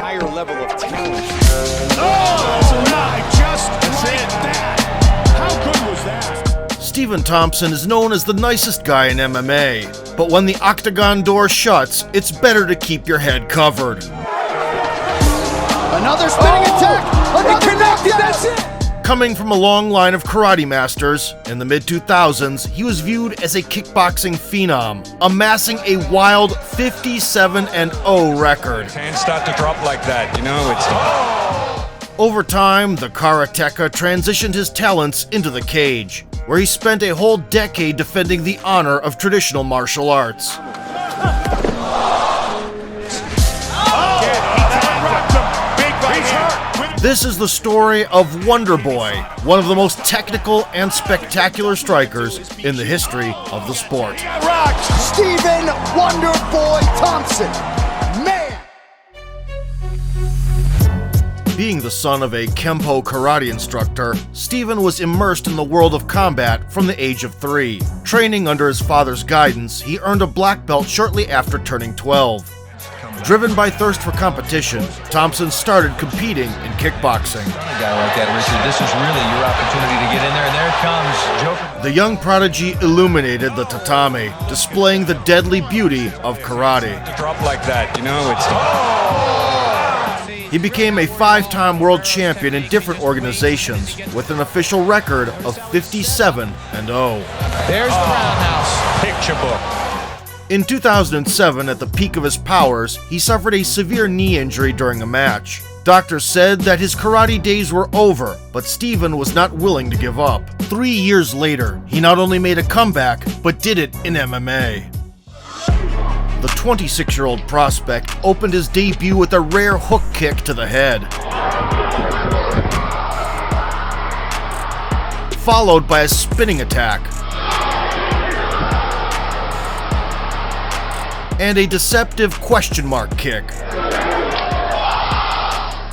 higher level of talent. Oh, my, just like that. How good was that? Stephen Thompson is known as the nicest guy in MMA, but when the octagon door shuts, it's better to keep your head covered. Another spinning attack! Another connected, that's it! Coming from a long line of karate masters, in the mid-2000s, he was viewed as a kickboxing phenom, amassing a wild 57-0 record. Hands start to drop like that, you know, it's... Over time, the karateka transitioned his talents into the cage, where he spent a whole decade defending the honor of traditional martial arts. This is the story of Wonderboy, one of the most technical and spectacular strikers in the history of the sport. Stephen Wonderboy Thompson, man! Being the son of a Kempo karate instructor, Stephen was immersed in the world of combat from the age of 3. Training under his father's guidance, he earned a black belt shortly after turning 12. Driven by thirst for competition, Thompson started competing in kickboxing. A guy like that, Richard, this is really your opportunity to get in there, and there it comes, Joker. The young prodigy illuminated the tatami, displaying the deadly beauty of karate. Drop like that, you know, it's... He became a 5-time world champion in different organizations, with an official record of 57-0. There's the roundhouse. Picture book. In 2007, at the peak of his powers, he suffered a severe knee injury during a match. Doctors said that his karate days were over, but Stephen was not willing to give up. 3 years later, he not only made a comeback, but did it in MMA. The 26-year-old prospect opened his debut with a rare hook kick to the head, followed by a spinning attack, and a deceptive question mark kick.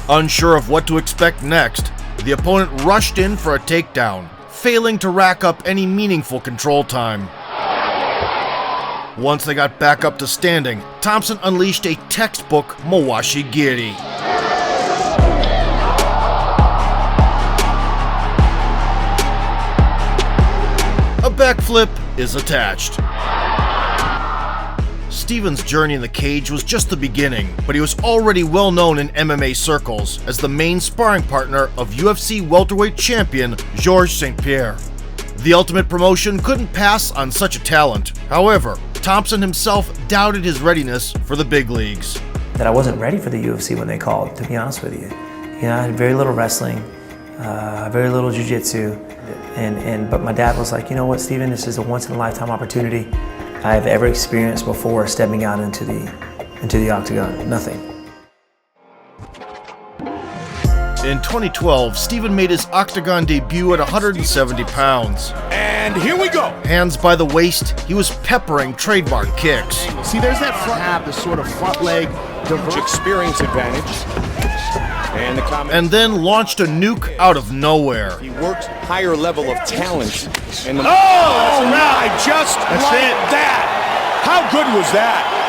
Unsure of what to expect next, the opponent rushed in for a takedown, failing to rack up any meaningful control time. Once they got back up to standing, Thompson unleashed a textbook Mawashi Giri. A backflip is attached. Stephen's journey in the cage was just the beginning, but he was already well known in MMA circles as the main sparring partner of UFC welterweight champion Georges St. Pierre. The Ultimate promotion couldn't pass on such a talent. However, Thompson himself doubted his readiness for the big leagues. That I wasn't ready for the UFC when they called, to be honest with you. You know, I had very little wrestling, very little jiu-jitsu, but my dad was like, you know what, Stephen, this is a once-in-a-lifetime opportunity I have ever experienced before stepping out into the octagon. Nothing. In 2012, Stephen made his octagon debut at 170 pounds. And here we go. Hands by the waist, he was peppering trademark kicks. See, there's that front half, the sort of front leg Experience advantage. And the comment. And then launched a nuke out of nowhere. He works higher level of talent. And the... Oh, my, just like that. How good was that?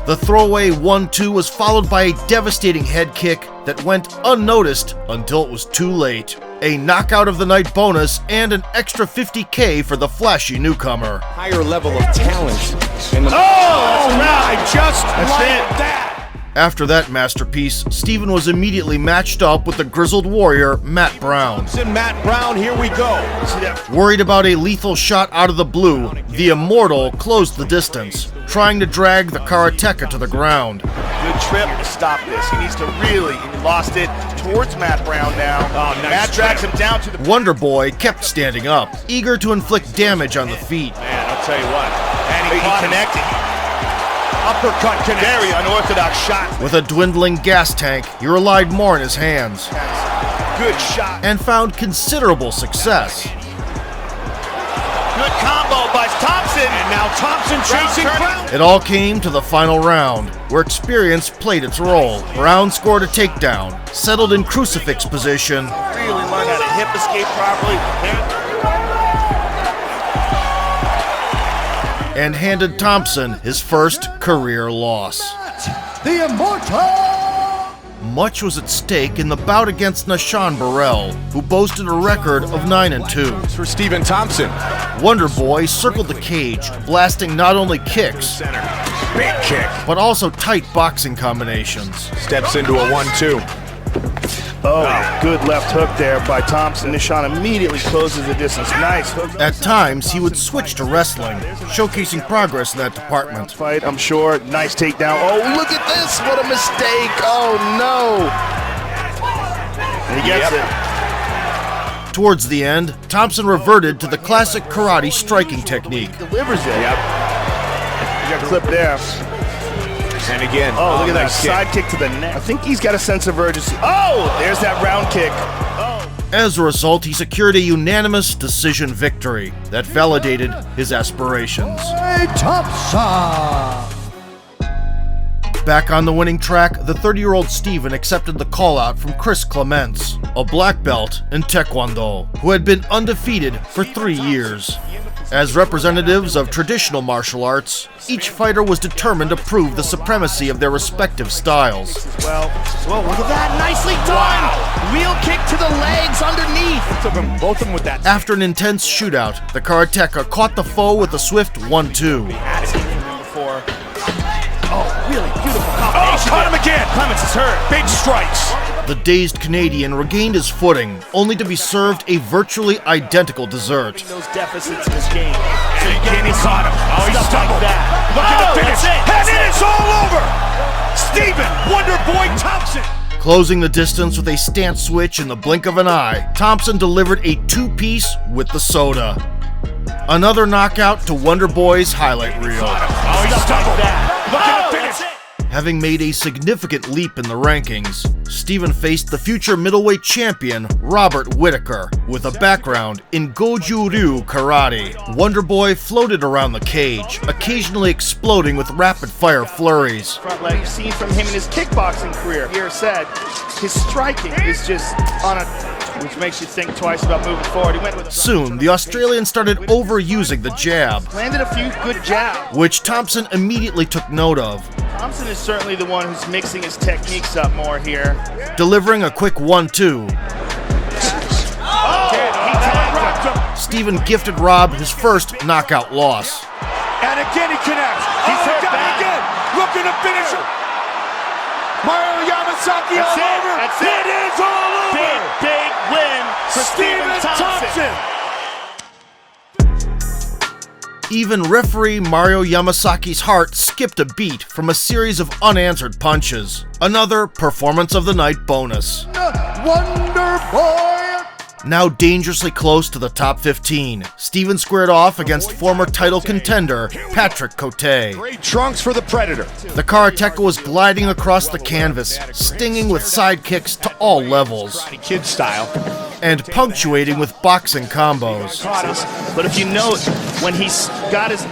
The throwaway 1-2 was followed by a devastating head kick that went unnoticed until it was too late. A knockout of the night bonus and an extra $50K for the flashy newcomer. Higher level of talent. And the... Oh, my, just like that. After that masterpiece, Stephen was immediately matched up with the grizzled warrior Matt Brown. Matt Brown, here we go. Worried about a lethal shot out of the blue, the Immortal closed the distance, trying to drag the karateka to the ground. Good trip to stop this. He needs to really, he lost it towards Matt Brown now. Oh, nice. Matt drags him down to the... Wonderboy kept standing up, eager to inflict damage on the feet. Man, I'll tell you what. And he connected. Uppercut connect. Very unorthodox shot. With a dwindling gas tank, he relied more on his hands. Good shot. And found considerable success. Good combo by Thompson. And now Thompson chasing Brown. It all came to the final round, where experience played its role. Brown scored a takedown, settled in crucifix position, Really learned how to hip escape properly. and handed Thompson his first career loss. The Immortal! Much was at stake in the bout against Nashawn Burrell, who boasted a record of 9-2. For Stephen Thompson. Wonderboy circled the cage, blasting not only kicks, Big kick. but also tight boxing combinations. Steps into a 1-2. Oh, good left hook there by Thompson. Nishan immediately closes the distance. Nice hook. At times, he would switch to wrestling, showcasing progress in that department. Fight, I'm sure. Nice takedown. Oh, look at this. What a mistake. Oh, no. He gets it. Towards the end, Thompson reverted to the classic karate striking technique. Delivers it. Yep. You got a clip there. And again. Oh, look at that nice side kick to the neck. I think he's got a sense of urgency. Oh, there's that round kick. Oh. As a result, he secured a unanimous decision victory that validated his aspirations. Thompson! Back on the winning track, the 30-year-old Steven accepted the call-out from Chris Clements, a black belt in Taekwondo, who had been undefeated for 3 years. As representatives of traditional martial arts, each fighter was determined to prove the supremacy of their respective styles. Well, whoa, look at that. Nicely done. Wheel kick to the legs underneath. Took them, both of them with that. After an intense shootout, the karateka caught the foe with a swift 1-2. Oh, really beautiful combination. Oh, caught him again. Clements is hurt. Big strikes. The dazed Canadian regained his footing, only to be served a virtually identical dessert. Those deficits in this game. And again, he caught him. Oh, he stumbled. Look at the finish. And it is all over. Stephen Wonderboy Thompson. Closing the distance with a stance switch in the blink of an eye, Thompson delivered a two-piece with the soda. Another knockout to Wonderboy's highlight reel. Oh, he stumbled. Look at the finish. Having made a significant leap in the rankings, Steven faced the future middleweight champion Robert Whittaker with a background in Goju-Ryu karate. Wonderboy floated around the cage, occasionally exploding with rapid-fire flurries. Front leg you've seen from him in his kickboxing career. Here said, his striking is just on a, which makes you think twice about moving forward. He went with a Soon, the Australian started overusing the jab, landed a few good jabs. which Thompson immediately took note of, Thompson is certainly the one who's mixing his techniques up more here. delivering a quick 1-2. Steven gifted Rob his first knockout loss. And again he connects. He's hurt back again. Looking to finish him. Mario Yamasaki all over. That's it is all over. Big win for Stephen Thompson. Even referee Mario Yamasaki's heart skipped a beat from a series of unanswered punches. Another performance of the night bonus. Wonderboy! Now dangerously close to the top 15, Steven squared off against former title contender Patrick Cote. Great trunks for the Predator. The karateka was gliding across the canvas, stinging with side kicks to all levels, Kid style. and punctuating with boxing combos. But if you note, when he's got his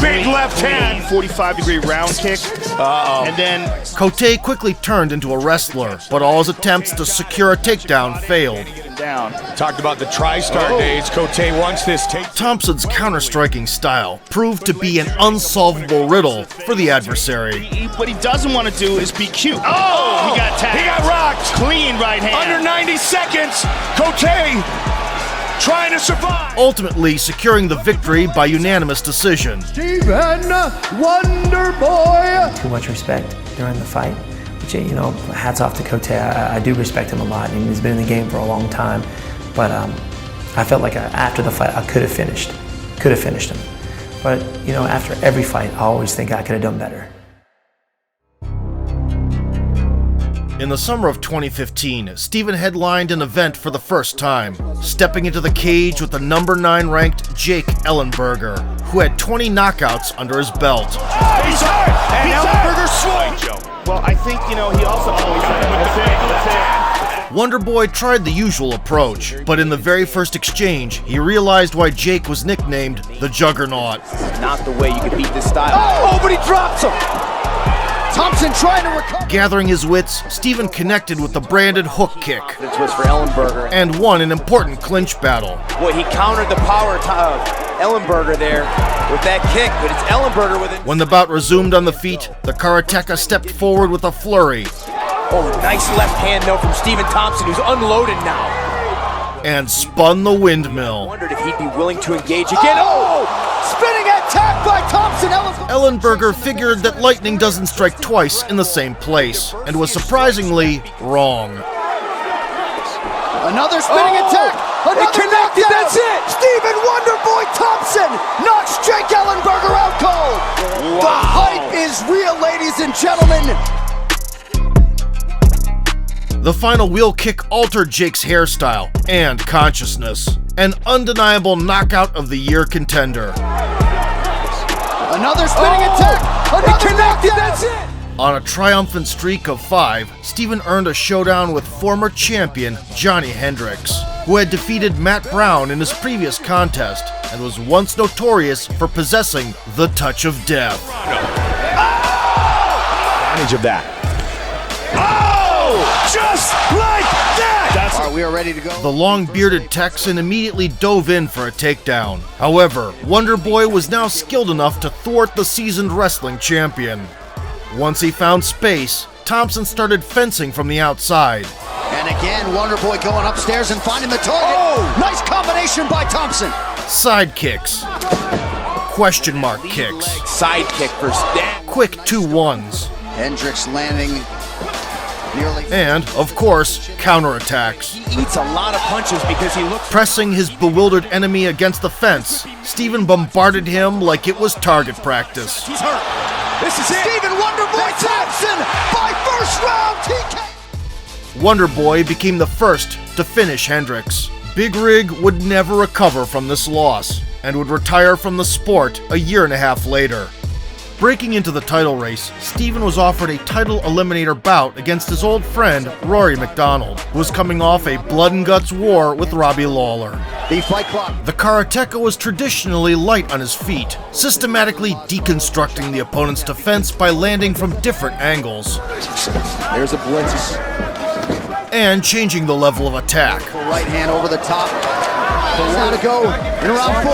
Big left hand. 45-degree round kick. And then Cote quickly turned into a wrestler, but all his attempts to secure a takedown failed. down. Talked about the TriStar days. Cote wants this take. Thompson's counter-striking style proved to be an unsolvable riddle for the adversary. What he doesn't want to do is be cute. Oh, he got tagged. He got rocked. Clean right hand. Under 90 seconds. Cote trying to survive. Ultimately securing the victory by unanimous decision. Stephen Wonderboy! Too much respect during the fight, which, you know, hats off to Cote. I do respect him a lot, and he's been in the game for a long time. But I felt like after the fight, I could have finished him. But, you know, after every fight, I always think I could have done better. In the summer of 2015, Steven headlined an event for the first time, stepping into the cage with the number 9 ranked Jake Ellenberger, who had 20 knockouts under his belt. He's hurt. And Ellenberger swung. Well, I think, you know, he also always Wonderboy tried the usual approach, but in the very first exchange, he realized why Jake was nicknamed the Juggernaut. Not the way you can beat this style. Oh, but he drops him! Thompson trying to recover. Gathering his wits, Steven connected with the branded hook kick This was for Ellenberger. and won an important clinch battle. Boy, he countered the power of Ellenberger there with that kick, but it's Ellenberger with it. When the bout resumed on the feet, the karateka stepped forward with a flurry Oh, nice left hand though from Stephen Thompson, who's unloaded now. and spun the windmill. Wondered if he'd be willing to engage again. Oh! Spinning attack by Thompson. Ellenberger figured that lightning doesn't strike twice in the same place, and was surprisingly wrong. Another spinning attack. Another It connected, knockdown. that's it. Stephen Wonderboy Thompson knocks Jake Ellenberger out cold. The hype is real, ladies and gentlemen. The final wheel kick altered Jake's hairstyle and consciousness. An undeniable knockout of the year contender. Another spinning attack. Another Connected, knockdown. that's it. On a triumphant streak of 5, Steven earned a showdown with former champion Johnny Hendricks, who had defeated Matt Brown in his previous contest and was once notorious for possessing the touch of death. Advantage of that. Just like that! All right, we are ready to go. The long-bearded Texan immediately dove in for a takedown. However, Wonderboy was now skilled enough to thwart the seasoned wrestling champion. Once he found space, Thompson started fencing from the outside. And again, Wonderboy going upstairs and finding the target. Oh! Nice combination by Thompson. Side kicks. Question mark kicks. Side kick for Stan. Quick 2-1s. Hendricks landing nearly. And, of course, counterattacks. He eats a lot of punches because he looks. Pressing his bewildered enemy against the fence, Steven bombarded him like it was target practice. He's hurt. This is it. Stephen Wonderboy Thompson by first round TK. Wonderboy became the first to finish Hendricks. Big Rig would never recover from this loss and would retire from the sport a year and a half later. Breaking into the title race, Steven was offered a title eliminator bout against his old friend Rory McDonald, who was coming off a blood and guts war with Robbie Lawler. The fight clock. The karateka was traditionally light on his feet, systematically deconstructing the opponent's defense by landing from different angles There's a blitz. and changing the level of attack. Right hand over the top. So one to go in round 4.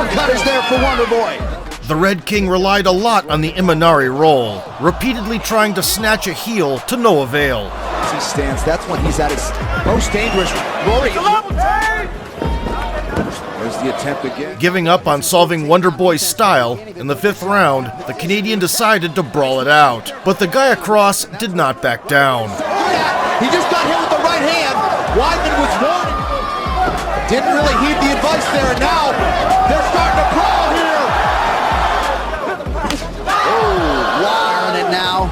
Uppercut is there for Wonderboy. The Red King relied a lot on the Imanari roll, repeatedly trying to snatch a heel to no avail. As he stands, that's when he's at his most dangerous. Rory. There's the attempt again. Giving up on solving Wonderboy's style, in the 5th round, the Canadian decided to brawl it out. But the guy across did not back down. He just got hit with the right hand. Weidman was warning. Didn't really heed the advice there, and now they're starting to brawl here. Wiring it now.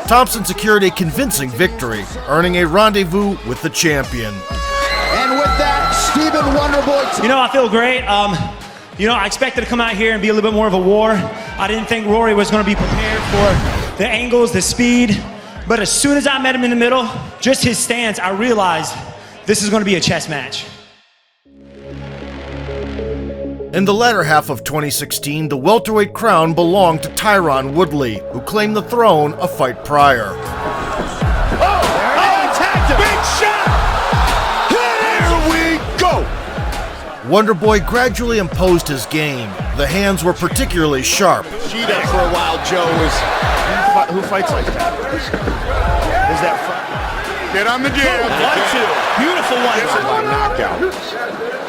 Thompson secured a convincing victory, earning a rendezvous with the champion. And with that, Stephen Wonderboy. You know, I feel great. I expected to come out here and be a little bit more of a war. I didn't think Rory was going to be prepared for the angles, the speed. But as soon as I met him in the middle, just his stance, I realized this is going to be a chess match. In the latter half of 2016, the welterweight crown belonged to Tyron Woodley, who claimed the throne a fight prior. Attacked him! Big shot! Here we go! Wonderboy gradually imposed his game. The hands were particularly sharp. Cheetah for a while, Joe, is who fights like that? Is that Get on the jab. 1-2. Beautiful one.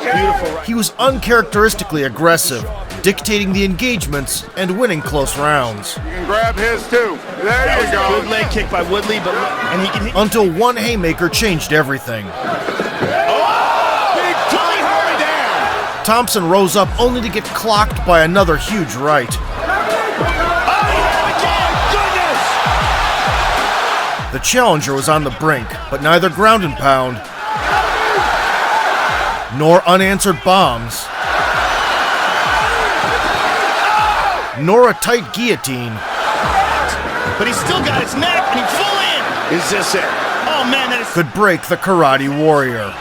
beautiful? Right? He was uncharacteristically aggressive, dictating the engagements and winning close rounds. You can grab his too. There you go. Good leg kick by Woodley, but and he can. Until one haymaker changed everything. Big Tony Hurry down. Thompson rose up only to get clocked by another huge right. The challenger was on the brink, but neither ground and pound nor unanswered bombs, nor a tight guillotine. But he's still got his neck, and he's full in. Is this it? Oh man, that is Could break the karate warrior.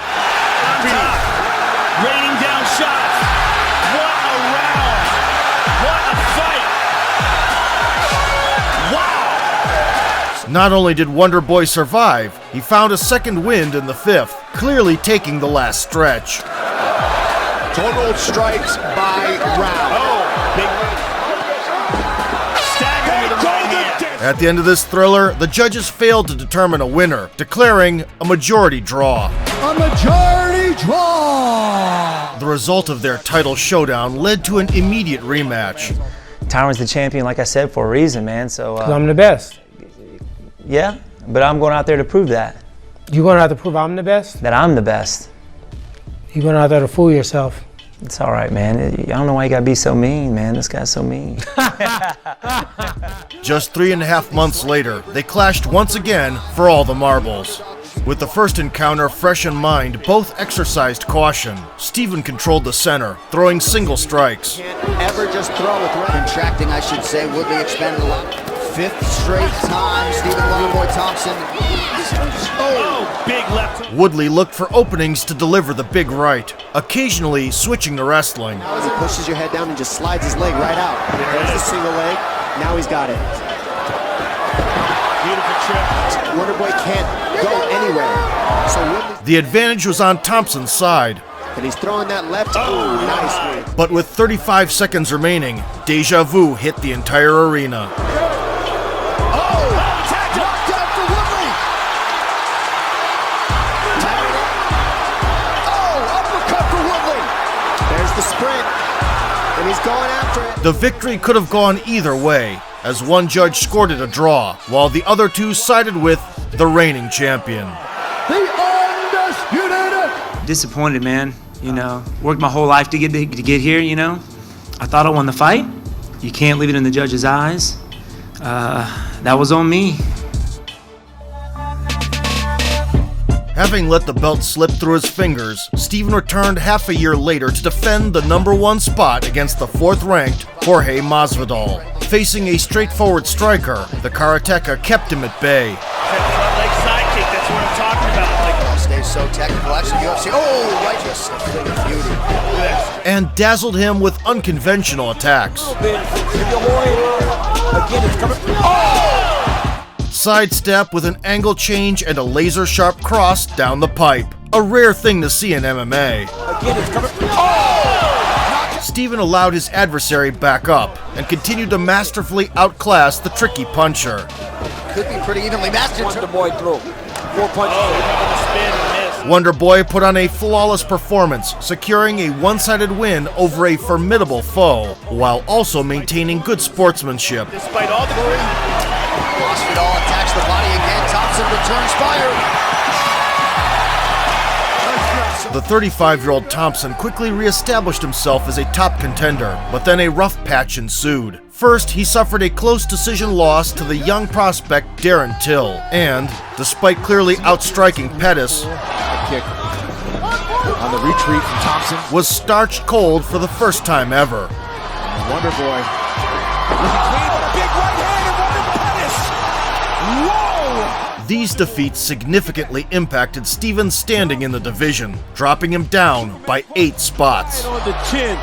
raining down shots. What a round! What a fight! Not only did Wonderboy survive, he found a second wind in the fifth, clearly taking the last stretch. Total strikes by round. At the end of this thriller, the judges failed to determine a winner, declaring a majority draw. A majority draw! The result of their title showdown led to an immediate rematch. Tyron's the champion, like I said, for a reason, man. So I'm the best. yeah, but I'm going out there to prove that. You going out to prove I'm the best? That I'm the best. You going out there to fool yourself? It's all right, man. I don't know why you gotta be so mean, man. This guy's so mean. Just 3.5 months later, they clashed once again for all the marbles. With the first encounter fresh in mind, both exercised caution. Steven controlled the center, throwing single strikes. Can't ever just throw with contracting, I should say. Woodley expended a lot. Fifth straight time, Steven Wonderboy Thompson. Oh, big left. Woodley looked for openings to deliver the big right, occasionally switching to wrestling. Now as he pushes your head down and just slides his leg right out. There's the single leg. Now he's got it. Beautiful trip. Wonderboy can't go anywhere. So Woodley, The advantage was on Thompson's side, and he's throwing that left. Oh, nice. but with 35 seconds remaining, Deja Vu hit the entire arena. The sprint, and he's going after it. The victory could have gone either way, as one judge scored it a draw, while the other two sided with the reigning champion. The undisputed. Disappointed, man. You know, worked my whole life to get here. You know, I thought I won the fight. You can't leave it in the judge's eyes. That was on me. Having let the belt slip through his fingers, Steven returned half a year later to defend the #1 spot against the 4th-ranked Jorge Masvidal. Facing a straightforward striker, the karateka kept him at bay. Leg side kick, that's what I'm talking about. Stays so technical. Actually, UFC. Oh, right, just a beauty. And dazzled him with unconventional attacks. Sidestep with an angle change and a laser-sharp cross down the pipe. A rare thing to see in MMA. Steven allowed his adversary back up and continued to masterfully outclass the tricky puncher. Could be pretty evenly matched. Wonderboy through. 4 punches. Wonderboy put on a flawless performance, securing a one-sided win over a formidable foe, while also maintaining good sportsmanship. Despite all the glory. Masvidal attacks the body again. Thompson returns fire. The 35-year-old Thompson quickly re-established himself as a top contender, but then a rough patch ensued. First, he suffered a close decision loss to the young prospect Darren Till, and, despite clearly outstriking Pettis, Kick on the retreat from Thompson. was starched cold for the first time ever. Wonderboy. These defeats significantly impacted Steven's standing in the division, dropping him down by 8 spots. On the chin.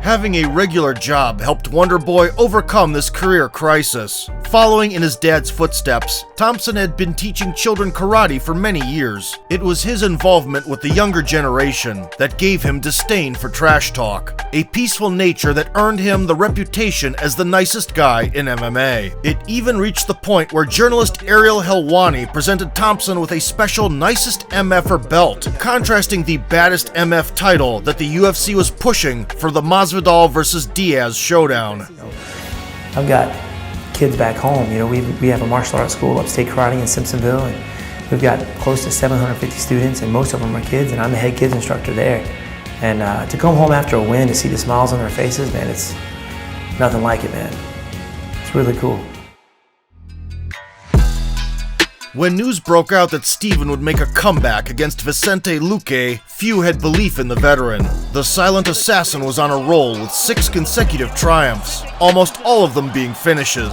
Having a regular job helped Wonderboy overcome this career crisis. Following in his dad's footsteps, Thompson had been teaching children karate for many years. It was his involvement with the younger generation that gave him disdain for trash talk, a peaceful nature that earned him the reputation as the nicest guy in MMA. It even reached the point where journalist Ariel Helwani presented Thompson with a special Nicest MFer belt, contrasting the Baddest MF title that the UFC was pushing for the Masvidal versus Diaz showdown. I've got kids back home. You know, we have a martial arts school, Upstate Karate in Simpsonville, and we've got close to 750 students, and most of them are kids, and I'm the head kids instructor there. And to come home after a win, to see the smiles on their faces, man, it's nothing like it, man. It's really cool. When news broke out that Steven would make a comeback against Vicente Luque, few had belief in the veteran. The silent assassin was on a roll with 6 consecutive triumphs, almost all of them being finishes.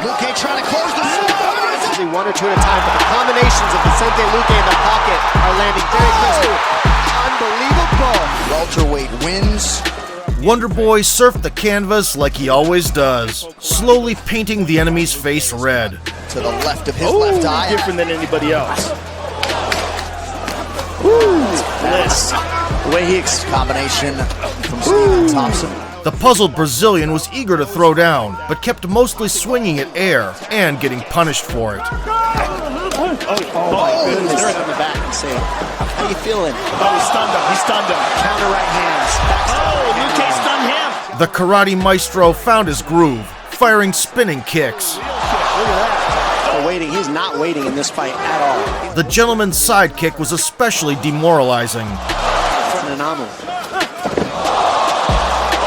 Luque trying to close the score. 1 or 2 at a time, but the combinations of Vicente Luque in the pocket are landing very close. Unbelievable. Welterweight wins. Wonderboy surfed the canvas like he always does, slowly painting the enemy's face red. To the left of his left eye. Different than anybody else. Bliss. The way he combination from Stephen Thompson. The puzzled Brazilian was eager to throw down, but kept mostly swinging at air and getting punished for it. Oh, goodness. They're in the back and say, how you feeling? Oh, he stunned him. He stunned him. Counter right hands. Oh, UK stunned him. The Karate Maestro found his groove, firing spinning kicks. Look at that. Waiting. He's not waiting in this fight at all. The gentleman's sidekick was especially demoralizing. It's an anomaly.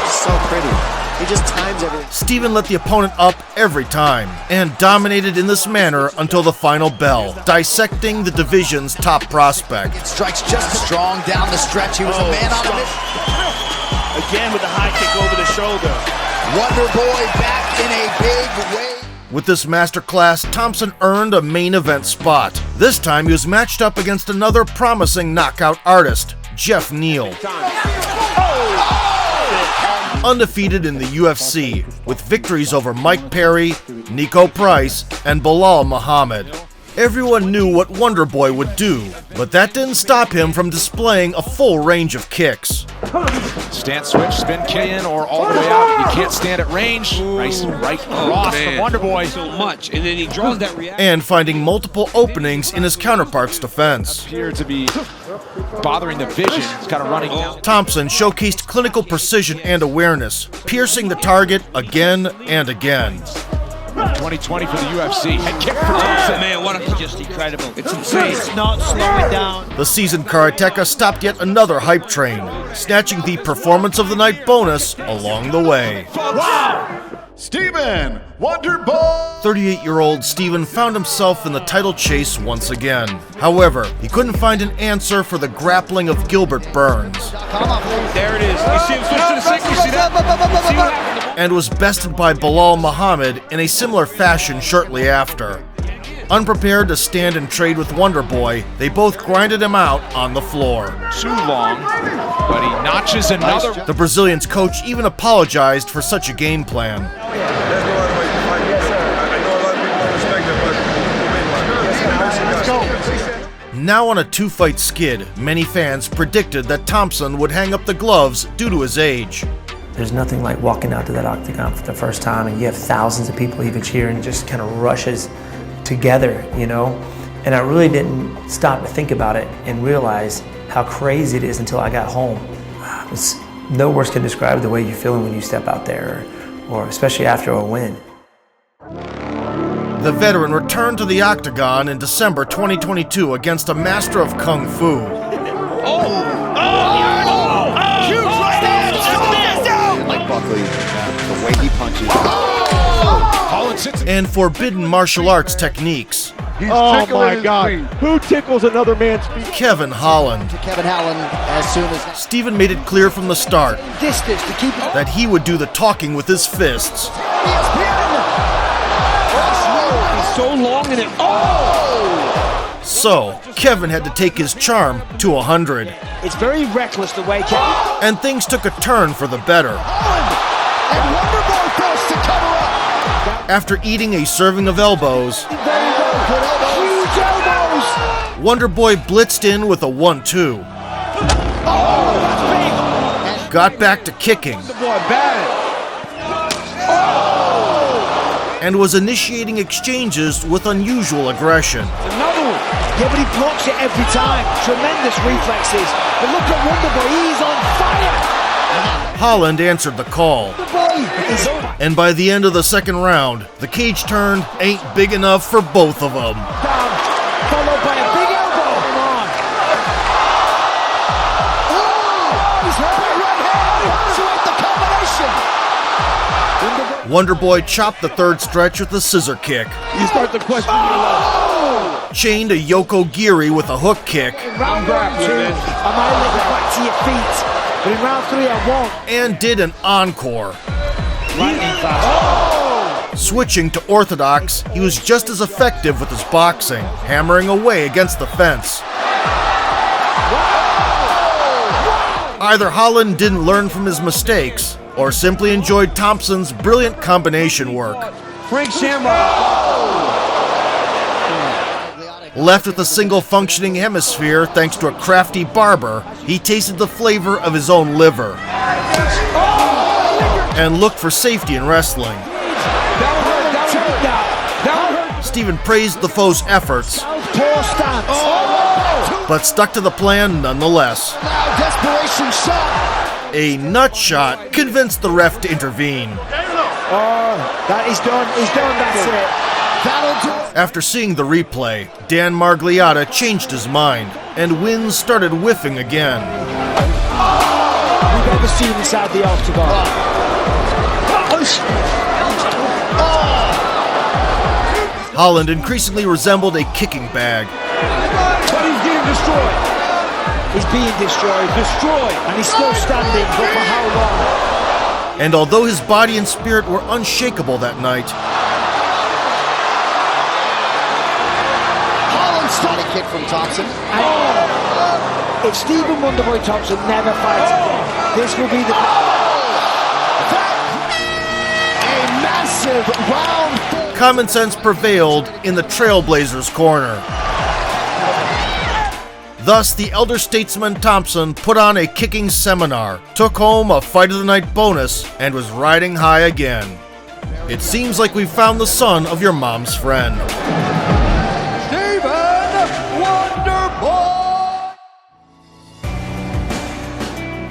So pretty. He just times everything. Steven let the opponent up every time and dominated in this manner until the final bell, dissecting the division's top prospect. Strikes just strong down the stretch. He was a man on a mission. Again with the high kick over the shoulder. Wonderboy back in a big way. With this masterclass, Thompson earned a main event spot. This time he was matched up against another promising knockout artist, Jeff Neal. Undefeated in the UFC, with victories over Mike Perry, Nico Price, and Bilal Muhammad. Everyone knew what Wonderboy would do, but that didn't stop him from displaying a full range of kicks. Stance switch, spin kick in, or all the way out. You can't stand at range. Nice right cross from Wonderboy. So much, and then he draws that reaction. And finding multiple openings in his counterpart's defense. Appeared to be bothering the vision. He's kind of running down. Thompson showcased clinical precision and awareness, piercing the target again and again. 2020 for the UFC. Head kick for Thompson. Oh man, what a just incredible. It's insane. It's not slowing down. The seasoned karateka stopped yet another hype train, snatching the Performance of the Night bonus along the way. Wow! Steven Wonderboy! 38-year-old Steven found himself in the title chase once again. However, he couldn't find an answer for the grappling of Gilbert Burns. There it is. You see him switch to the six? You see that? See what happened? And was bested by Bilal Muhammad in a similar fashion shortly after. Unprepared to stand and trade with Wonderboy, they both grinded him out on the floor. Too long, but he notches another. The Brazilian's coach even apologized for such a game plan. Now on a two-fight skid, many fans predicted that Thompson would hang up the gloves due to his age. There's nothing like walking out to that octagon for the first time and you have thousands of people even cheering, and just kind of rushes together, you know? And I really didn't stop to think about it and realize how crazy it is until I got home. No words can describe the way you're feeling when you step out there, or especially after a win. The veteran returned to the octagon in December 2022 against a master of Kung Fu. The way he punches. And forbidden martial arts techniques. Oh my God! Who tickles another man's feet? Kevin Holland. Kevin Holland, as soon as Steven made it clear from the start distance to keep it. that he would do the talking with his fists. He's so long in it. So, Kevin had to take his charm to 100. It's very reckless the way Kevin. And things took a turn for the better. And Wonderboy forced to cover up. After eating a serving of elbows, Huge elbows. Wonderboy blitzed in with a 1-2. Got back to kicking. And was initiating exchanges with unusual aggression. Another one. Yeah, but he blocks it every time. Tremendous reflexes. But look at Wonderboy. He's on fire. Holland answered the call. And by the end of the second round, the cage turned ain't big enough for both of them. Down, followed by a big elbow. Come on. He's right hand. Select the combination. Wonderboy chopped the third stretch with a scissor kick. You start to question your life. Chained a Yoko Giri with a hook kick. In round 2, I might let you back to your feet. But in round 3, I won't. And did an encore. Lightning fast. Switching to orthodox, he was just as effective with his boxing, hammering away against the fence. Either Holland didn't learn from his mistakes, or simply enjoyed Thompson's brilliant combination work. Frank Shamrock. Left with a single functioning hemisphere thanks to a crafty barber, he tasted the flavor of his own liver and looked for safety in wrestling. Steven praised the foe's efforts, but stuck to the plan nonetheless. Desperation shot. A nut shot convinced the ref to intervene. That is done. He's done. That's it. That'll do it. After seeing the replay, Dan Margliotta changed his mind, and wins started whiffing again. We've ever seen inside the octagon. Holland increasingly resembled a kicking bag. But he's getting destroyed. He's being destroyed, and he's still standing, but for how long? And although his body and spirit were unshakable that night, Stunning kick from Thompson. If Stephen Wonderboy Thompson never fights again, this will be the... A massive round. common sense prevailed in the Trailblazers' corner. Thus, the elder statesman Thompson put on a kicking seminar, took home a Fight of the Night bonus, and was riding high again. It seems like we've found the son of your mom's friend.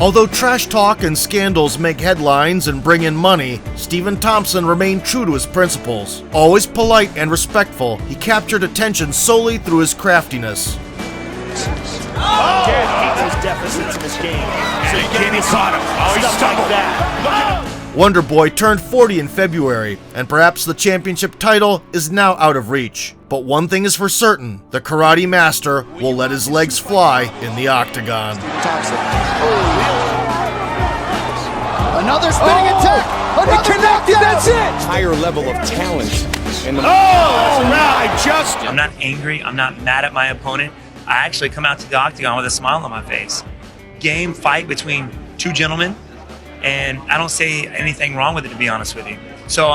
Although trash talk and scandals make headlines and bring in money, Stephen Thompson remained true to his principles. Always polite and respectful, he captured attention solely through his craftiness. Can't keep those deficits in this game. He caught him. Oh, he stumbled. That. Wonderboy turned 40 in February, and perhaps the championship title is now out of reach. But one thing is for certain, the Karate Master will let his legs fly in the octagon. Thompson. Another spinning attack. Another connected. That's it. Higher level of talent. In the I'm not angry. I'm not mad at my opponent. I actually come out to the octagon with a smile on my face. Game fight between two gentlemen, and I don't say anything wrong with it, to be honest with you. So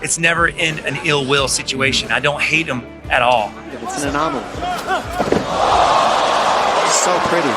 it's never in an ill will situation. I don't hate him at all. It's an anomaly. It's so pretty.